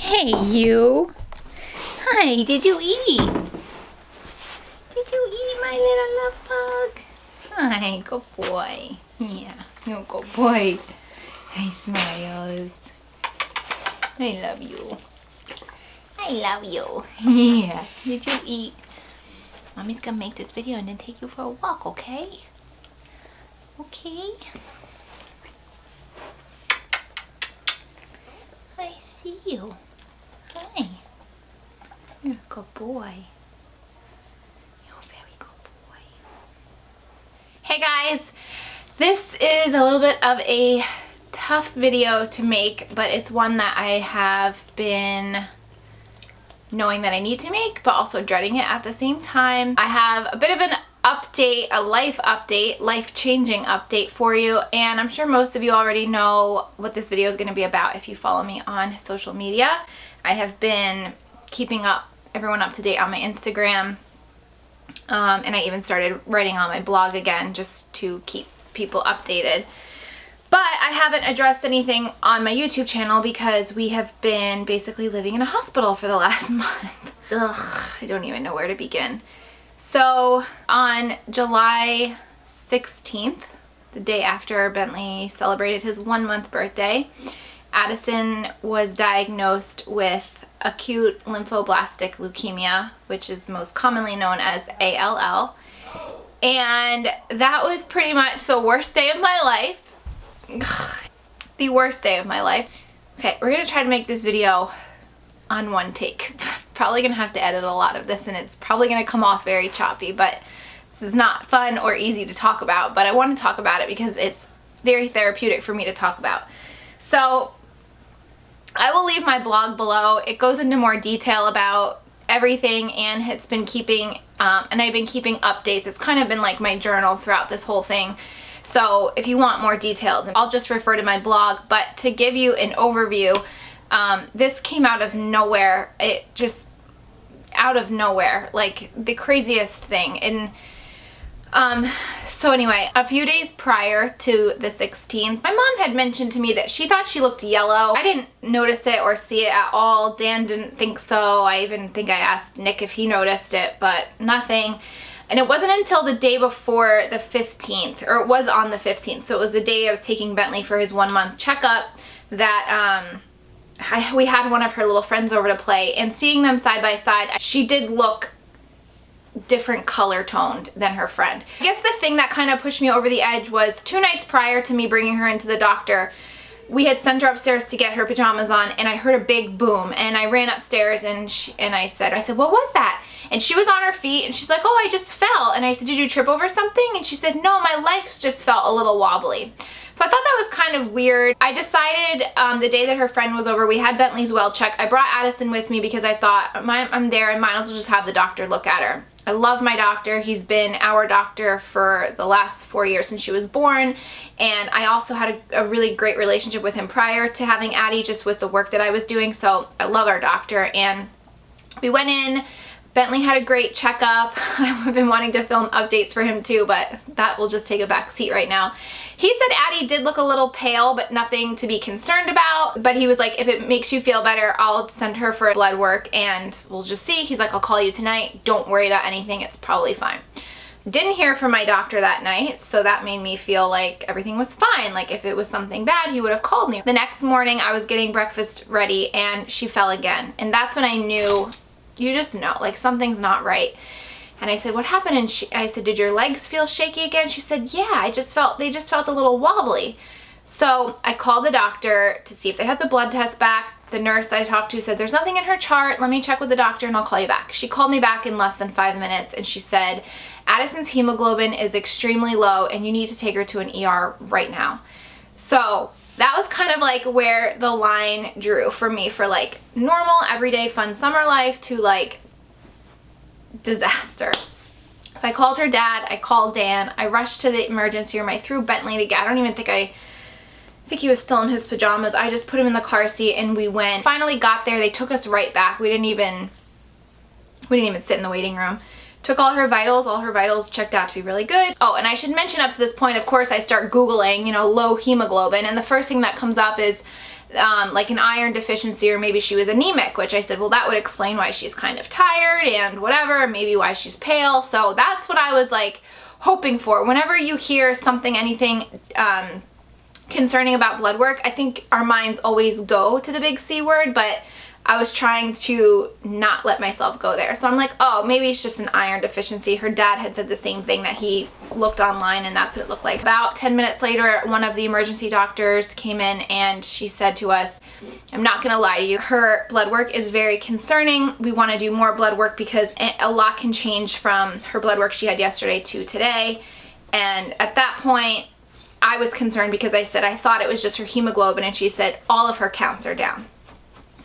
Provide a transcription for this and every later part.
Hey, you. Hi, did you eat? Did you eat, my little love bug? Hi, good boy. Yeah, you're a good boy. Hi, Smiles. I love you. I love you. Yeah. Did you eat? Mommy's gonna make this video and then take you for a walk, okay? Okay? I see you. Hi. You're a good boy. You're a very good boy. Hey guys, this is a little bit of a tough video to make, but it's one that I have been knowing that I need to make, but also dreading it at the same time. I have a bit of an update, a life-changing update for you, and I'm sure most of you already know what this video is going to be about if you follow me on social media. I have been keeping everyone up to date on my Instagram, and I even started writing on my blog again just to keep people updated. But I haven't addressed anything on my YouTube channel because we have been basically living in a hospital for the last month. Ugh, I don't even know where to begin. So on July 16th, the day after Bentley celebrated his 1-month birthday, Addison was diagnosed with acute lymphoblastic leukemia, which is most commonly known as ALL. And that was pretty much the worst day of my life. The worst day of my life. Okay, we're gonna try to make this video on one take. Probably gonna have to edit a lot of this and it's probably gonna come off very choppy, but this is not fun or easy to talk about, but I want to talk about it because it's very therapeutic for me to talk about. So I will leave my blog below. It goes into more detail about everything, and it's been keeping and I've been keeping updates. It's kind of been like my journal throughout this whole thing. So if you want more details, I'll just refer to my blog. But to give you an overview, this came out of nowhere. It just out of nowhere, like the craziest thing. And so anyway, a few days prior to the 16th, my mom had mentioned to me that she thought she looked yellow. I didn't notice it or see it at all. Dan didn't think so. I even think I asked Nick if he noticed it, but nothing. And it wasn't until the day before the 15th, or it was on the 15th, so it was the day I was taking Bentley for his 1-month checkup, that we had one of her little friends over to play, and seeing them side by side, she did look different color toned than her friend. I guess the thing that kind of pushed me over the edge was 2 nights prior to me bringing her into the doctor, we had sent her upstairs to get her pajamas on, and I heard a big boom, and I ran upstairs and I said, what was that? And she was on her feet and she's like, oh, I just fell. And I said, did you trip over something? And she said, no, my legs just felt a little wobbly. So I thought that was kind of weird. I decided the day that her friend was over, we had Bentley's well check. I brought Addison with me because I thought, I'm there, I might as well just have the doctor look at her. I love my doctor. He's been our doctor for the last 4 years since she was born. And I also had a really great relationship with him prior to having Addie, just with the work that I was doing. So I love our doctor. And we went in. Bentley had a great checkup. I've been wanting to film updates for him too, but that will just take a back seat right now. He said Addie did look a little pale, but nothing to be concerned about. But he was like, if it makes you feel better, I'll send her for blood work and we'll just see. He's like, I'll call you tonight. Don't worry about anything. It's probably fine. Didn't hear from my doctor that night, so that made me feel like everything was fine. Like if it was something bad, he would have called me. The next morning, I was getting breakfast ready and she fell again. And that's when I knew, you just know, like something's not right. And I said, what happened? And I said, did your legs feel shaky again? She said, yeah, they just felt a little wobbly. So I called the doctor to see if they had the blood test back. The nurse I talked to said, there's nothing in her chart. Let me check with the doctor and I'll call you back. She called me back in less than 5 minutes and she said, Addison's hemoglobin is extremely low and you need to take her to an ER right now. So that was kind of like where the line drew for me, for like normal, everyday, fun summer life to like disaster. So I called her dad, I called Dan, I rushed to the emergency room, I threw Bentley to get, I think he was still in his pajamas. I just put him in the car seat and we went. Finally got there, they took us right back. We didn't even sit in the waiting room. Took all her vitals checked out to be really good. Oh, and I should mention up to this point, of course, I start Googling, low hemoglobin, and the first thing that comes up is like an iron deficiency, or maybe she was anemic, which I said, well, that would explain why she's kind of tired and whatever, maybe why she's pale. So that's what I was like hoping for. Whenever you hear something, anything concerning about blood work, I think our minds always go to the big C word, but I was trying to not let myself go there. So I'm like, oh, maybe it's just an iron deficiency. Her dad had said the same thing, that he looked online and that's what it looked like. About 10 minutes later, one of the emergency doctors came in and she said to us, I'm not gonna lie to you, her blood work is very concerning. We wanna do more blood work because a lot can change from her blood work she had yesterday to today. And at that point, I was concerned because I said I thought it was just her hemoglobin, and she said all of her counts are down.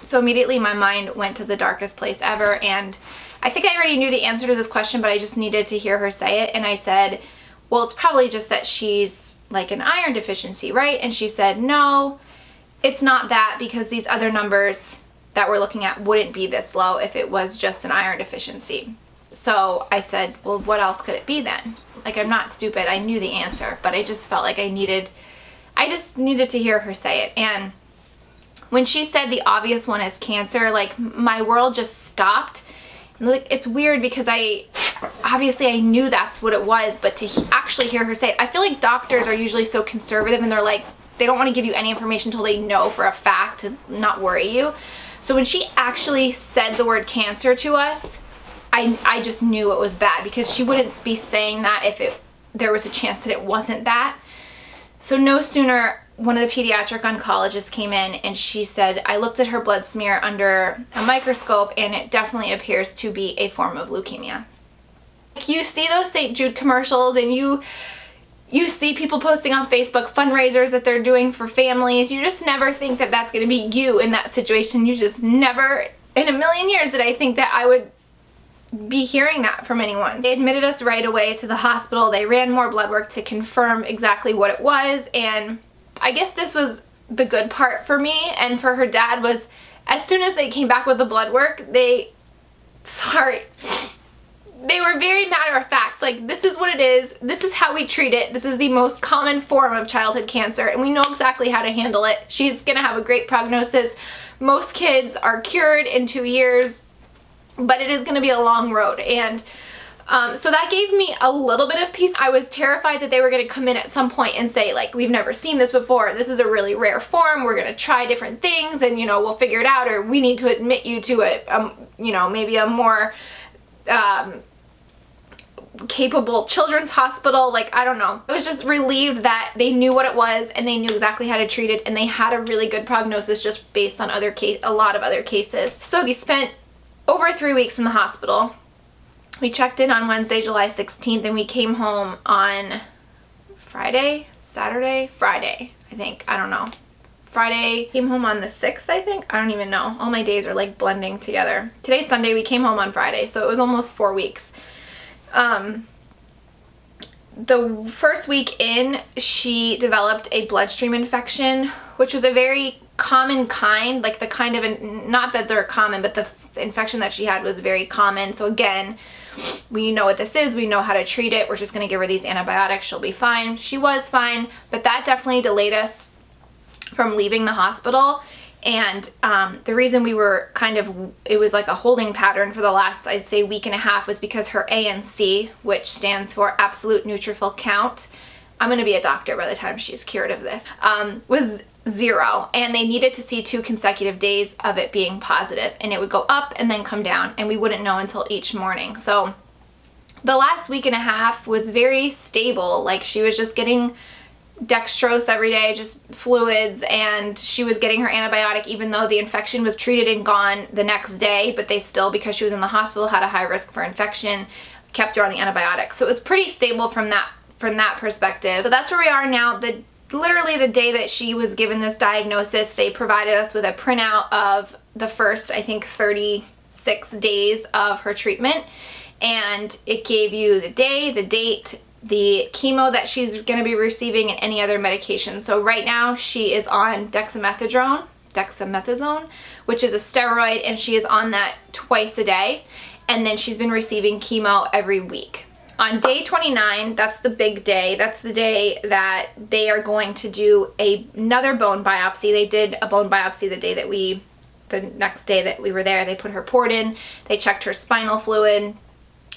So immediately my mind went to the darkest place ever, and I think I already knew the answer to this question, but I just needed to hear her say it. And I said, well, it's probably just that she's like an iron deficiency, right? And she said, no, it's not that, because these other numbers that we're looking at wouldn't be this low if it was just an iron deficiency. So I said, well, what else could it be then? Like, I'm not stupid. I knew the answer, but I just felt like I just needed to hear her say it. And when she said the obvious one is cancer, like, my world just stopped. And like, it's weird because obviously I knew that's what it was, but to actually hear her say it, I feel like doctors are usually so conservative, and they're like, they don't want to give you any information until they know for a fact to not worry you. So when she actually said the word cancer to us, I just knew it was bad, because she wouldn't be saying that if there was a chance that it wasn't that. So no sooner, one of the pediatric oncologists came in and she said, I looked at her blood smear under a microscope and it definitely appears to be a form of leukemia. You see those St. Jude commercials, and you see people posting on Facebook fundraisers that they're doing for families. You just never think that that's going to be you in that situation. You just never, in a million years, did I think that I would be hearing that from anyone. They admitted us right away to the hospital. They ran more blood work to confirm exactly what it was, and I guess this was the good part for me and for her dad, was as soon as they came back with the blood work, they were very matter of fact, like, this is what it is, this is how we treat it, this is the most common form of childhood cancer, and we know exactly how to handle it. She's gonna have a great prognosis. Most kids are cured in 2 years, but it is gonna be a long road. And so that gave me a little bit of peace. I was terrified that they were going to come in at some point and say, like, we've never seen this before, this is a really rare form, we're going to try different things, and, you know, we'll figure it out, or we need to admit you to you know, maybe a more capable children's hospital. Like, I don't know. I was just relieved that they knew what it was and they knew exactly how to treat it, and they had a really good prognosis just based on a lot of other cases. So we spent over 3 weeks in the hospital. We checked in on Wednesday, July 16th, and we came home on Friday, I think. I don't know. Friday, came home on the 6th, I think. I don't even know. All my days are like blending together. Today's Sunday, we came home on Friday, so it was almost 4 weeks. The first week in, she developed a bloodstream infection, which was a very common kind, like the kind of, not that they're common, but the infection that she had was very common. So again, we know what this is, we know how to treat it, we're just going to give her these antibiotics, she'll be fine. She was fine, but that definitely delayed us from leaving the hospital. And the reason we were it was like a holding pattern for the last, I'd say, week and a half, was because her ANC, which stands for absolute neutrophil count, I'm going to be a doctor by the time she's cured of this, was 0, and they needed to see 2 consecutive days of it being positive, and it would go up and then come down, and we wouldn't know until each morning. So the last week and a half was very stable. Like, she was just getting dextrose every day, just fluids, and she was getting her antibiotic even though the infection was treated and gone the next day, but they still, because she was in the hospital, had a high risk for infection, kept her on the antibiotic. So it was pretty stable from that perspective. So that's where we are now. Literally the day that she was given this diagnosis, they provided us with a printout of the first, I think, 36 days of her treatment, and it gave you the day, the date, the chemo that she's going to be receiving, and any other medication. So right now she is on dexamethasone, which is a steroid, and she is on that twice a day, and then she's been receiving chemo every week. On day 29, that's the big day. That's the day that they are going to do another bone biopsy. They did a bone biopsy the next day that we were there. They put her port in. They checked her spinal fluid.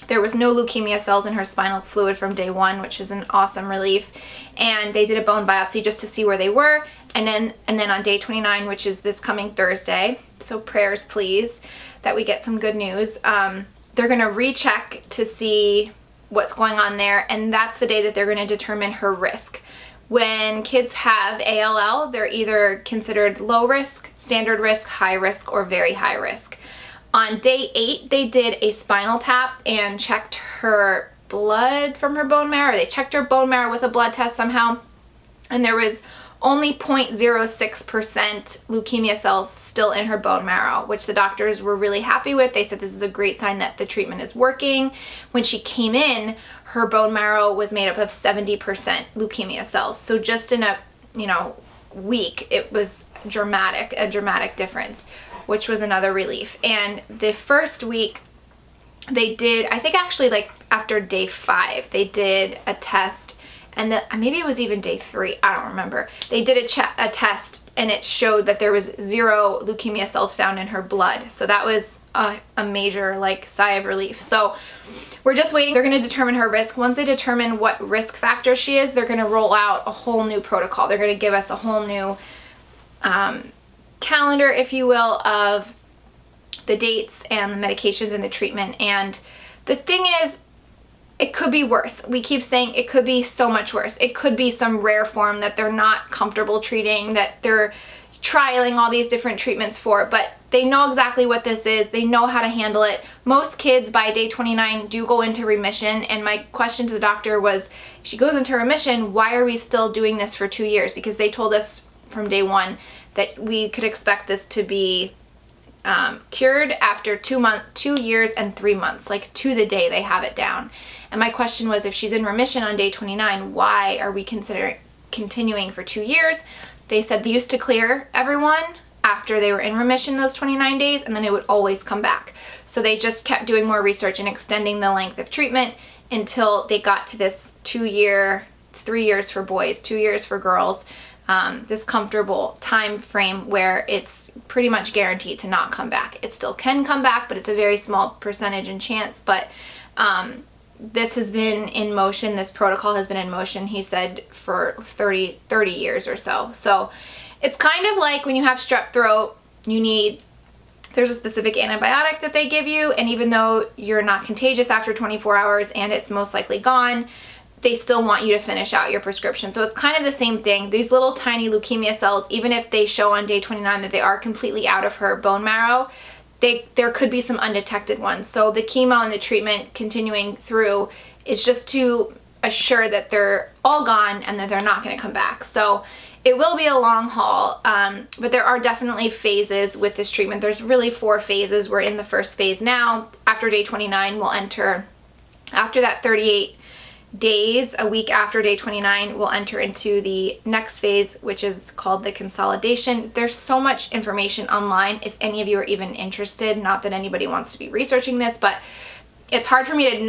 There was no leukemia cells in her spinal fluid from day 1, which is an awesome relief. And they did a bone biopsy just to see where they were. And then on day 29, which is this coming Thursday, so prayers please that we get some good news, they're going to recheck to see what's going on there, and that's the day that they're going to determine her risk. When kids have ALL, they're either considered low risk, standard risk, high risk, or very high risk. On day 8, they did a spinal tap and checked her blood from her bone marrow. They checked her bone marrow with a blood test somehow, and there was only 0.06% leukemia cells still in her bone marrow, which the doctors were really happy with. They said this is a great sign that the treatment is working. When she came in, her bone marrow was made up of 70% leukemia cells. So just in a, week, it was a dramatic difference, which was another relief. And the first week they did, I think actually like after day 5, they did a test. And maybe it was even day 3, I don't remember. They did a test, and it showed that there was 0 leukemia cells found in her blood. So that was a major sigh of relief. So we're just waiting. They're going to determine her risk. Once they determine what risk factor she is, they're going to roll out a whole new protocol. They're going to give us a whole new calendar, if you will, of the dates and the medications and the treatment. And the thing is, it could be worse. We keep saying it could be so much worse. It could be some rare form that they're not comfortable treating, that they're trialing all these different treatments for, but they know exactly what this is. They know how to handle it. Most kids by day 29 do go into remission, and my question to the doctor was, if she goes into remission, why are we still doing this for 2 years? Because they told us from day 1 that we could expect this to be cured after 2 years and 3 months, to the day they have it down. And my question was, if she's in remission on day 29, why are we continuing for 2 years? They said they used to clear everyone after they were in remission those 29 days, and then it would always come back. So they just kept doing more research and extending the length of treatment until they got to this 2 year, it's 3 years for boys, 2 years for girls, this comfortable time frame where it's pretty much guaranteed to not come back. It still can come back, but it's a very small percentage and chance. But this has been in motion, this protocol has been in motion, he said, for 30 years or so. So it's kind of like when you have strep throat, there's a specific antibiotic that they give you, and even though you're not contagious after 24 hours and it's most likely gone, they still want you to finish out your prescription. So it's kind of the same thing. These little tiny leukemia cells, even if they show on day 29 that they are completely out of her bone marrow, there could be some undetected ones. So the chemo and the treatment continuing through is just to assure that they're all gone and that they're not going to come back. So it will be a long haul, but there are definitely phases with this treatment. There's really 4 phases. We're in the first phase now. After day 29, we'll enter, after that 38 days, a week after day 29, we'll enter into the next phase, which is called the consolidation. There's so much information online if any of you are even interested. Not that anybody wants to be researching this, but it's hard for me to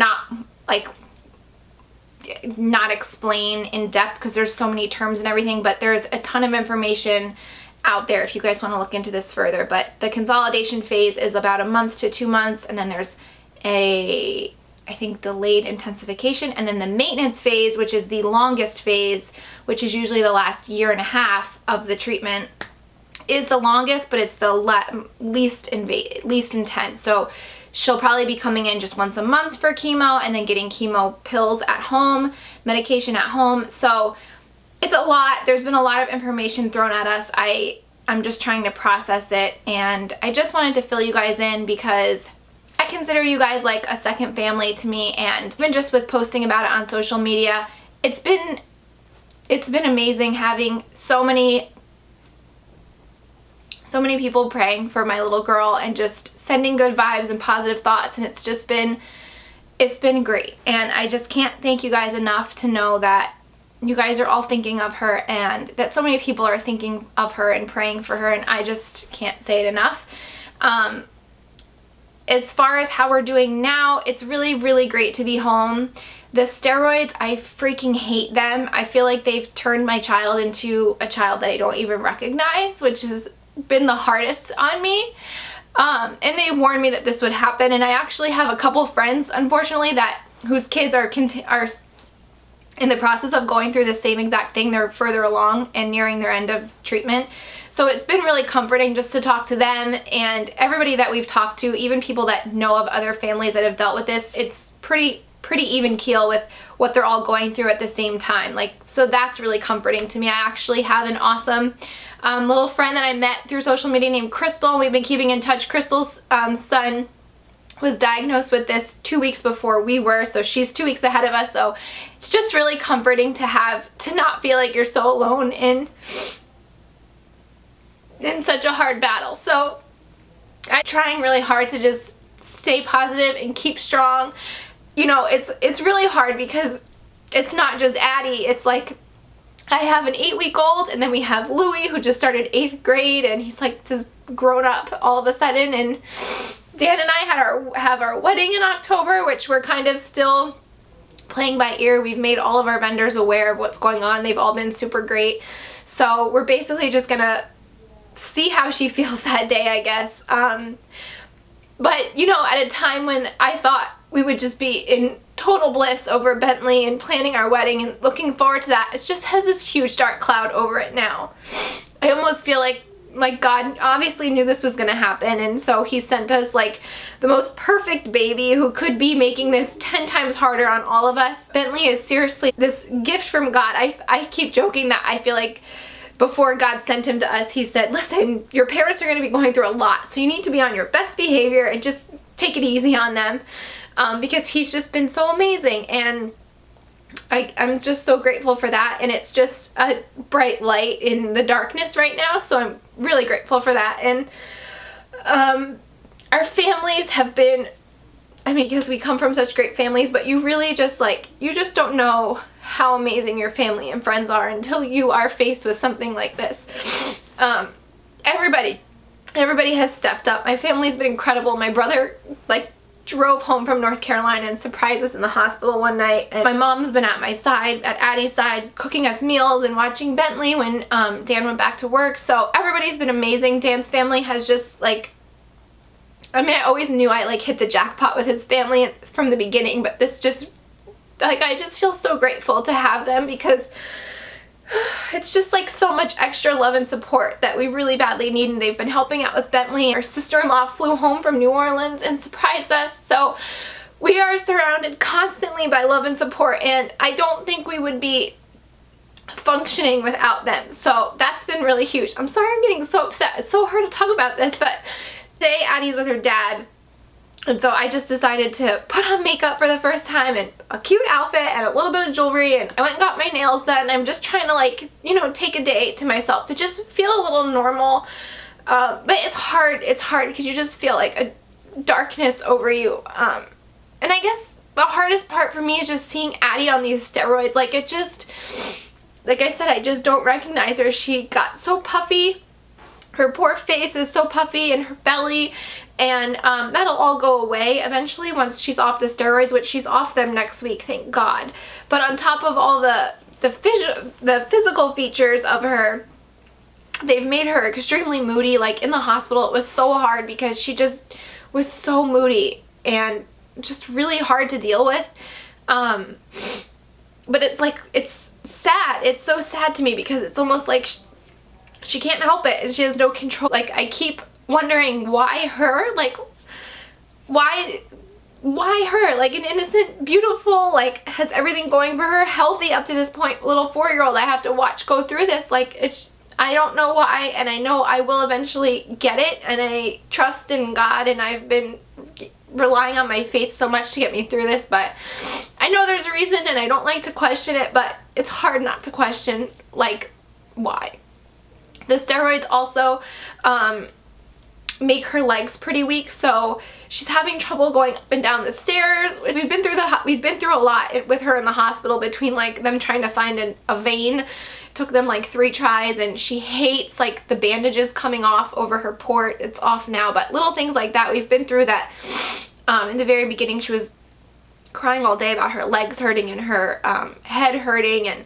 not explain in depth because there's so many terms and everything, but there's a ton of information out there if you guys want to look into this further. But the consolidation phase is about a month to 2 months, and then there's I think delayed intensification, and then the maintenance phase, which is the longest phase, which is usually the last 1.5 years of the treatment, is the longest, but it's the least intense. So she'll probably be coming in just once a month for chemo, and then getting chemo pills at home, medication at home. So it's a lot. There's been a lot of information thrown at us. I'm just trying to process it, and I just wanted to fill you guys in because I consider you guys like a second family to me, and even just with posting about it on social media, it's been amazing having so many people praying for my little girl and just sending good vibes and positive thoughts, and it's been great. And I just can't thank you guys enough to know that you guys are all thinking of her, and that so many people are thinking of her and praying for her, and I just can't say it enough. as far as how we're doing now, it's really, really great to be home. The steroids, I freaking hate them. I feel like they've turned my child into a child that I don't even recognize, which has been the hardest on me. And they warned me that this would happen, and I actually have a couple friends, unfortunately, whose kids are in the process of going through the same exact thing. They're further along and nearing their end of treatment. So it's been really comforting just to talk to them, and everybody that we've talked to, even people that know of other families that have dealt with this, it's pretty even keel with what they're all going through at the same time. Like, so that's really comforting to me. I actually have an awesome little friend that I met through social media named Crystal. We've been keeping in touch. Crystal's son was diagnosed with this 2 weeks before we were, so she's 2 weeks ahead of us. So it's just really comforting to not feel like you're so alone in such a hard battle. So I'm trying really hard to just stay positive and keep strong. You know, it's really hard because it's not just Addie. It's like I have an 8-week-old, and then we have Louie, who just started 8th grade, and he's like this grown up all of a sudden. And Dan and I have our wedding in October, which we're kind of still playing by ear. We've made all of our vendors aware of what's going on. They've all been super great. So we're basically just gonna see how she feels that day, I guess. But, you know, at a time when I thought we would just be in total bliss over Bentley and planning our wedding and looking forward to that, it just has this huge dark cloud over it now. I almost feel like God obviously knew this was going to happen, and so he sent us like the most perfect baby who could be making this 10 times harder on all of us. Bentley is seriously this gift from God. I keep joking that I feel like before God sent him to us, he said, listen, your parents are going to be going through a lot, so you need to be on your best behavior and just take it easy on them, because he's just been so amazing. And I'm just so grateful for that, and it's just a bright light in the darkness right now, so I'm really grateful for that. And our families have been, I mean, because we come from such great families, but you really just you just don't know how amazing your family and friends are until you are faced with something like this. Everybody has stepped up. My family's been incredible. My brother drove home from North Carolina and surprised us in the hospital one night, and my mom's been at my side, at Addie's side, cooking us meals and watching Bentley when Dan went back to work. So everybody's been amazing. Dan's family has just I mean, I always knew I hit the jackpot with his family from the beginning, but this just I just feel so grateful to have them, because it's just so much extra love and support that we really badly need, and they've been helping out with Bentley. Our sister-in-law flew home from New Orleans and surprised us, so we are surrounded constantly by love and support, and I don't think we would be functioning without them. So that's been really huge. I'm sorry I'm getting so upset. It's so hard to talk about this, but today Addie's with her dad, and so I just decided to put on makeup for the first time and a cute outfit and a little bit of jewelry, and I went and got my nails done. I'm just trying to take a day to myself to just feel a little normal. But it's hard because you just feel a darkness over you. And I guess the hardest part for me is just seeing Addie on these steroids. It just, like I said, I just don't recognize her. She got so puffy. Her poor face is so puffy, and her belly, and that'll all go away eventually once she's off the steroids, which she's off them next week, thank God. But on top of all the physical features of her, they've made her extremely moody. In the hospital, it was so hard because she just was so moody and just really hard to deal with. But it's sad. It's so sad to me because it's almost like she can't help it and she has no control. I keep wondering why her? Why her? An innocent, beautiful, has everything going for her, healthy up to this point, little 4-year-old I have to watch go through this. I don't know why, and I know I will eventually get it, and I trust in God, and I've been relying on my faith so much to get me through this, but I know there's a reason, and I don't like to question it, but it's hard not to question, why. The steroids also make her legs pretty weak, so she's having trouble going up and down the stairs. We've been through a lot with her in the hospital, between them trying to find a vein. It took them 3 tries, and she hates the bandages coming off over her port. It's off now, but little things like that. We've been through that. In the very beginning, she was crying all day about her legs hurting and her head hurting, and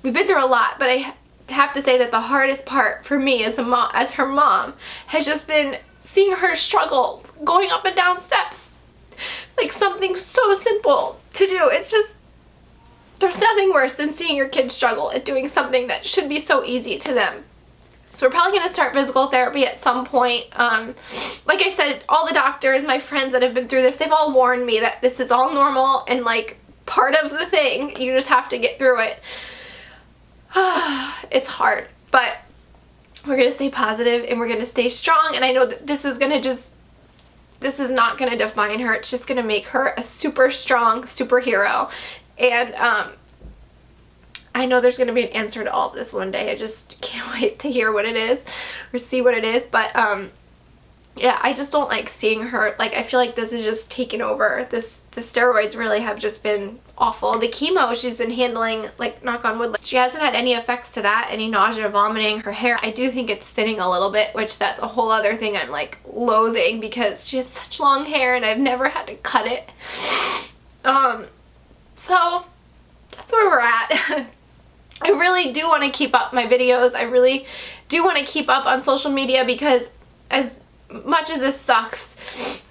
we've been through a lot. But I have to say that the hardest part for me as her mom, has just been seeing her struggle going up and down steps. Like something so simple to do. It's just, there's nothing worse than seeing your kids struggle at doing something that should be so easy to them. So we're probably going to start physical therapy at some point. Like I said, all the doctors, my friends that have been through this, they've all warned me that this is all normal and like part of the thing. You just have to get through it. It's hard, but we're going to stay positive and we're going to stay strong. And I know that this is not going to define her. It's just going to make her a super strong superhero. And I know there's going to be an answer to all of this one day. I just can't wait to hear what it is or see what it is. But yeah, I just don't like seeing her. Like, I feel like this is just taking over. The steroids really have just been awful. The chemo she's been handling, like, knock on wood, like, she hasn't had any effects to that, any nausea, vomiting. Her hair, I do think it's thinning a little bit, which that's a whole other thing I'm like loathing because she has such long hair and I've never had to cut it. So that's where we're at. I really do want to keep up my videos. I really do want to keep up on social media because as much as this sucks,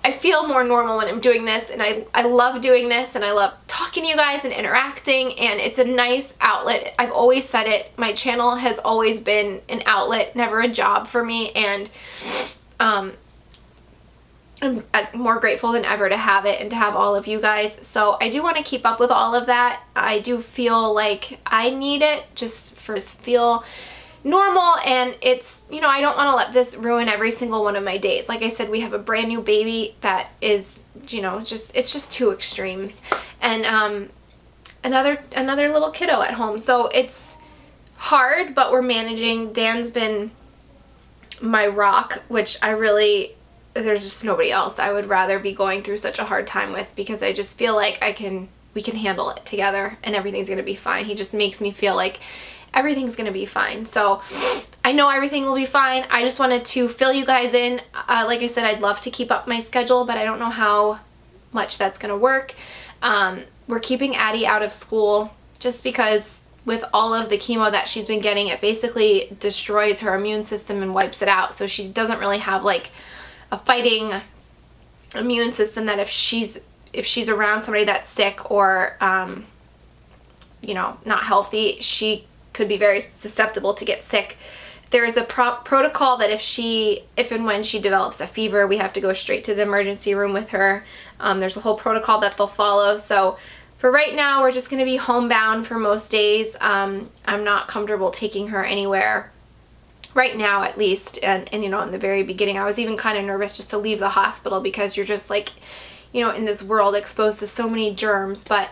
I feel more normal when I'm doing this, and I love doing this, and I love talking to you guys and interacting, and it's a nice outlet. I've always said it. My channel has always been an outlet, never a job for me, and I'm more grateful than ever to have it and to have all of you guys. So I do want to keep up with all of that. I do feel like I need it just for feel normal, and it's, you know, I don't want to let this ruin every single one of my days. Like I said, we have a brand new baby that is, you know, it's just two extremes, and another little kiddo at home. So it's hard, but we're managing. Dan's been my rock, which I really, there's just nobody else I would rather be going through such a hard time with, because I just feel like we can handle it together and everything's gonna be fine. He just makes me feel like everything's gonna be fine. So I know everything will be fine. I just wanted to fill you guys in. Like I said, I'd love to keep up my schedule, but I don't know how much that's gonna work. We're keeping Addie out of school just because with all of the chemo that she's been getting, it basically destroys her immune system and wipes it out. So she doesn't really have like a fighting immune system that if she's around somebody that's sick or you know, not healthy, she could be very susceptible to get sick. There is a protocol that if and when she develops a fever, we have to go straight to the emergency room with her. There's a whole protocol that they'll follow. So for right now, we're just going to be homebound for most days. I'm not comfortable taking her anywhere right now, at least. And you know, in the very beginning, I was even kind of nervous just to leave the hospital because you're just like, you know, in this world exposed to so many germs. But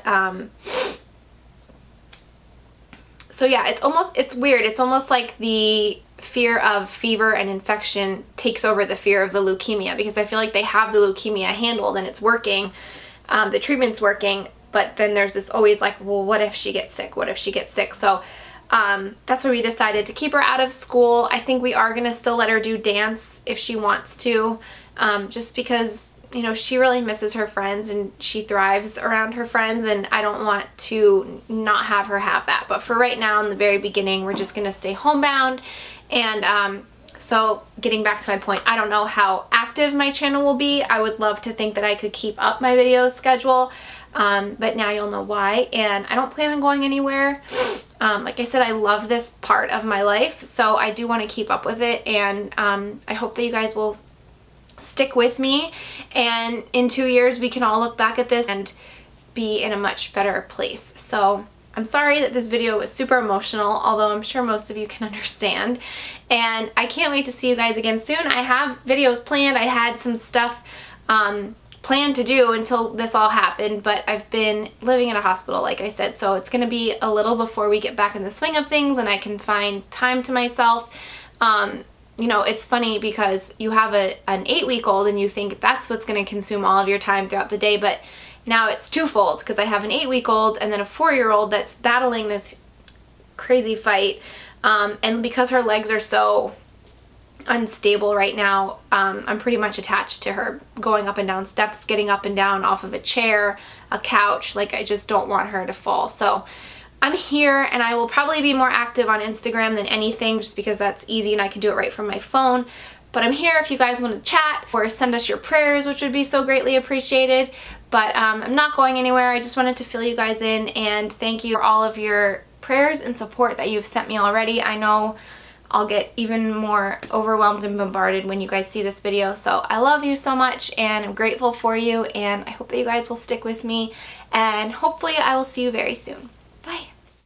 so yeah, it's weird. It's almost like the fear of fever and infection takes over the fear of the leukemia, because I feel like they have the leukemia handled and it's working. The treatment's working, but then there's this always like, well, what if she gets sick? What if she gets sick? So that's why we decided to keep her out of school. I think we are going to still let her do dance if she wants to, just because, you know, she really misses her friends and she thrives around her friends, and I don't want to not have her have that. But for right now, in the very beginning, we're just going to stay homebound. And so getting back to my point, I don't know how active my channel will be. I would love to think that I could keep up my video schedule, but now you'll know why. And I don't plan on going anywhere. Like I said, I love this part of my life, so I do want to keep up with it, and I hope that you guys will stick with me, and in 2 years we can all look back at this and be in a much better place. So I'm sorry that this video was super emotional, although I'm sure most of you can understand, and I can't wait to see you guys again soon. I have videos planned. I had some stuff planned to do until this all happened, but I've been living in a hospital, like I said, so it's going to be a little before we get back in the swing of things and I can find time to myself. You know, it's funny because you have an 8-week-old and you think that's what's going to consume all of your time throughout the day, but now it's twofold because I have an 8-week-old and then a 4-year-old that's battling this crazy fight, and because her legs are so unstable right now. I'm pretty much attached to her going up and down steps, getting up and down off of a chair, a couch. Like, I just don't want her to fall. So I'm here, and I will probably be more active on Instagram than anything, just because that's easy and I can do it right from my phone. But I'm here if you guys want to chat or send us your prayers, which would be so greatly appreciated. But I'm not going anywhere. I just wanted to fill you guys in, and thank you for all of your prayers and support that you've sent me already. I know I'll get even more overwhelmed and bombarded when you guys see this video. So I love you so much, and I'm grateful for you, and I hope that you guys will stick with me, and hopefully I will see you very soon.